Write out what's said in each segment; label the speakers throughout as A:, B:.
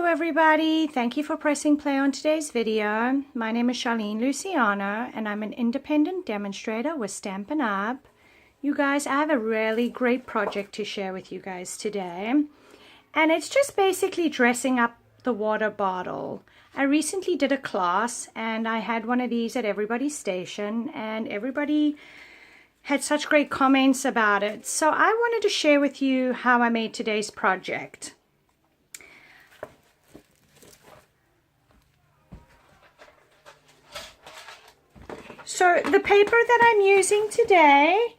A: everybody, thank you for pressing play on today's video. My name is Charlene Luciano and I'm an independent demonstrator with Stampin Up. You guys, I have a really great project to share with you guys today, and it's just basically dressing up the water bottle. I recently did a class and I had one of these at everybody's station and everybody had such great comments about it, so I wanted to share with you how I made today's project. So the paper that I'm using today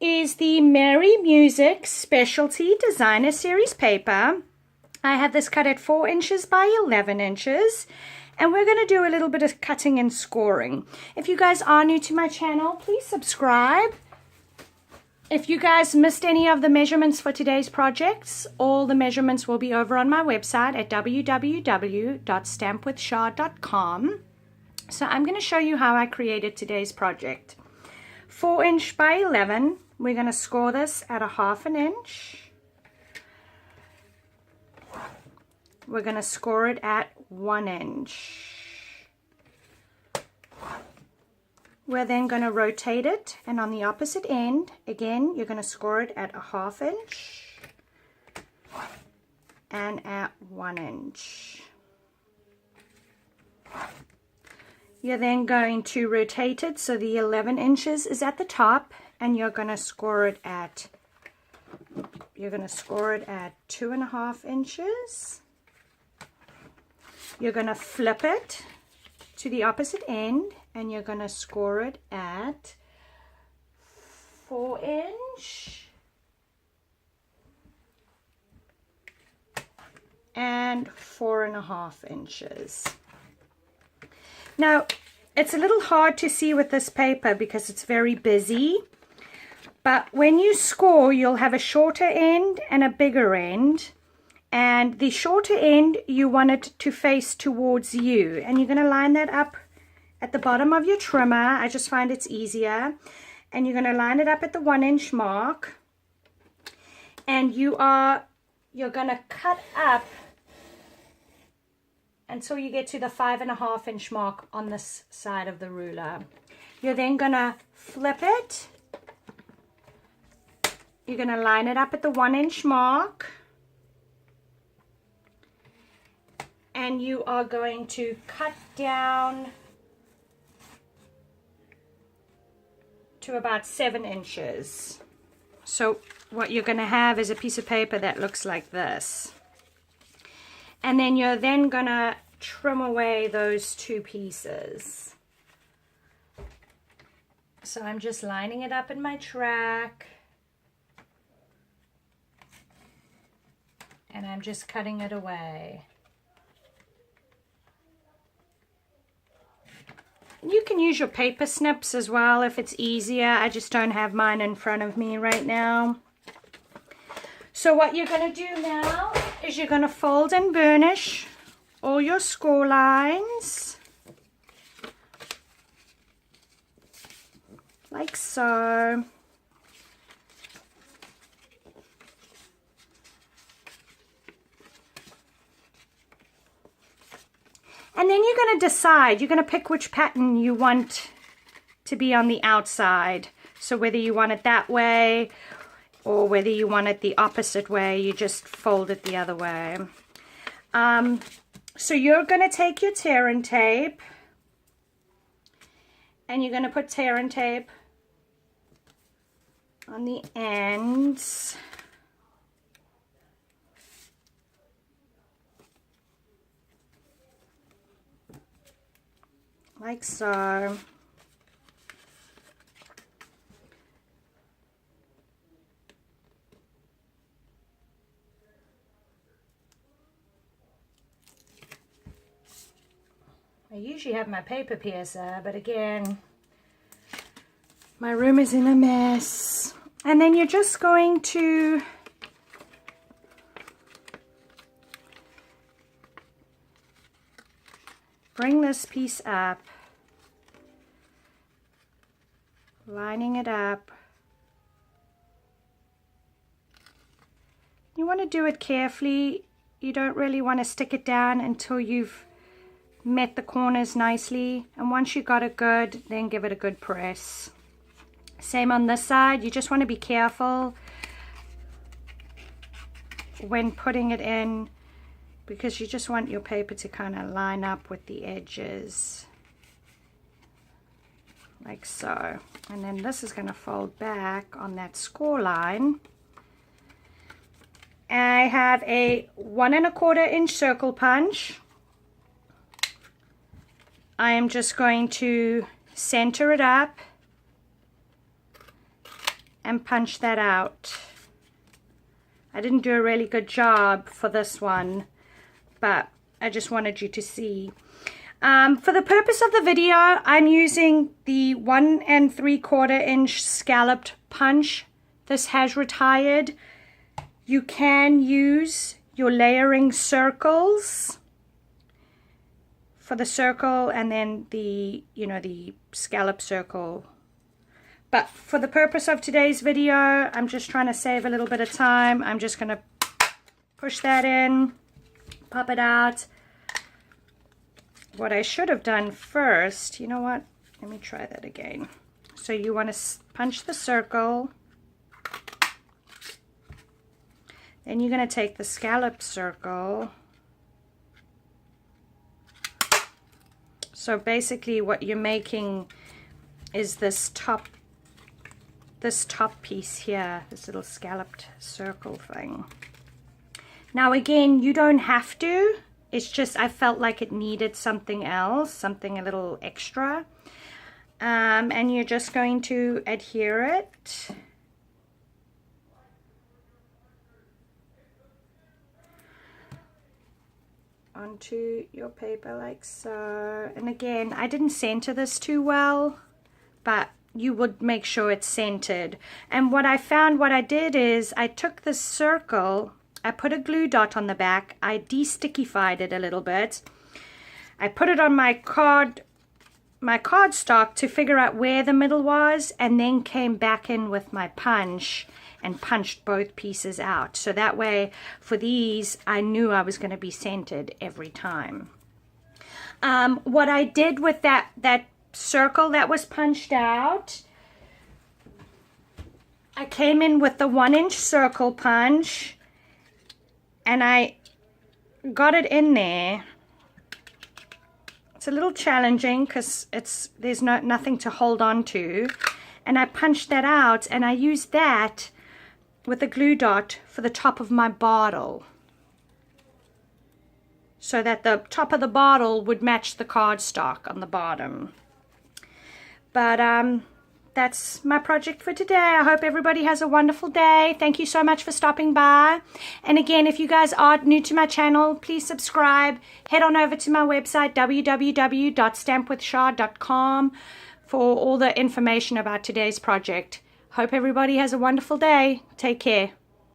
A: is the Merry Music Specialty Designer Series paper. I have this cut at 4 inches by 11 inches, and we're going to do a little bit of cutting and scoring. If you guys are new to my channel, please subscribe. If you guys missed any of the measurements for today's projects, all the measurements will be over on my website at www.stampwithshar.com. So I'm going to show you how I created today's project. 4 inch by 11, we're going to score this at a 1/2 inch. We're going to score it at 1 inch. We're then going to rotate it, and on the opposite end, again, you're going to score it at a 1/2 inch and at 1 inch. You're then going to rotate it so the 11 inches is at the top, and you're going to score it at 2.5 inches. You're going to flip it to the opposite end, and you're going to score it at 4 inch and 4.5 inches. Now, it's a little hard to see with this paper because it's very busy, but when you score, you'll have a shorter end and a bigger end, and the shorter end, you want it to face towards you, and you're going to line that up at the bottom of your trimmer. I just find it's easier, and you're going to line it up at the 1 inch mark, and you're going to cut up until you get to the 5.5 inch mark on this side of the ruler. You're then going to flip it. You're going to line it up at the 1 inch mark, and you are going to cut down to about 7 inches. So what you're going to have is a piece of paper that looks like this. And then you're then going to trim away those two pieces. So I'm just lining it up in my track, and I'm just cutting it away. You can use your paper snips as well if it's easier. I just don't have mine in front of me right now. So what you're going to do now is you're going to fold and burnish all your score lines, like so. And then you're going to decide, you're going to pick which pattern you want to be on the outside. So whether you want it that way or whether you want it the opposite way, you just fold it the other way. So you're going to take your tear and tape, and you're going to put tear and tape on the ends. Like so. I usually have my paper piercer, but again, my room is in a mess. And then you're just going to bring this piece up, lining it up. You want to do it carefully you don't really want to stick it down until you've met the corners nicely, and once you got it good, then give it a good press. Same on this side. You just want to be careful when putting it in, because you just want your paper to kind of line up with the edges like so. And then this is going to fold back on that score line. I have a 1 1/4 inch circle punch. I am just going to center it up and punch that out. I didn't do a really good job for this one, but I just wanted you to see. For the purpose of the video, I'm using the 1 3/4 inch scalloped punch. This has retired. You can use your layering circles for the circle and then the, you know, the scallop circle. But for the purpose of today's video, I'm just trying to save a little bit of time. I'm just going to push that in, pop it out. What I should have done first, you know what? Let me try that again. So you want to punch the circle. Then you're going to take the scallop circle. So basically what you're making is this top piece here, this little scalloped circle thing. Now again, you don't have to. It's just I felt like it needed something else, something a little extra. And you're just going to adhere it. Onto your paper like so. And again, I didn't center this too well, but you would make sure it's centered. And what I found, what I did is I took this circle, I put a glue dot on the back, I de-stickified it a little bit, I put it on my cardstock to figure out where the middle was, and then came back in with my punch and punched both pieces out. So that way, for these, I knew I was going to be centered every time. What I did with that circle that was punched out, I came in with the 1 inch circle punch, and I got it in there. It's a little challenging because there's nothing to hold on to, and I punched that out, and I used that with a glue dot for the top of my bottle, so that the top of the bottle would match the cardstock on the bottom. But that's my project for today. I hope everybody has a wonderful day. Thank you so much for stopping by. And again, if you guys are new to my channel, please subscribe. Head on over to my website, www.stampwithshar.com, for all the information about today's project. Hope everybody has a wonderful day. Take care.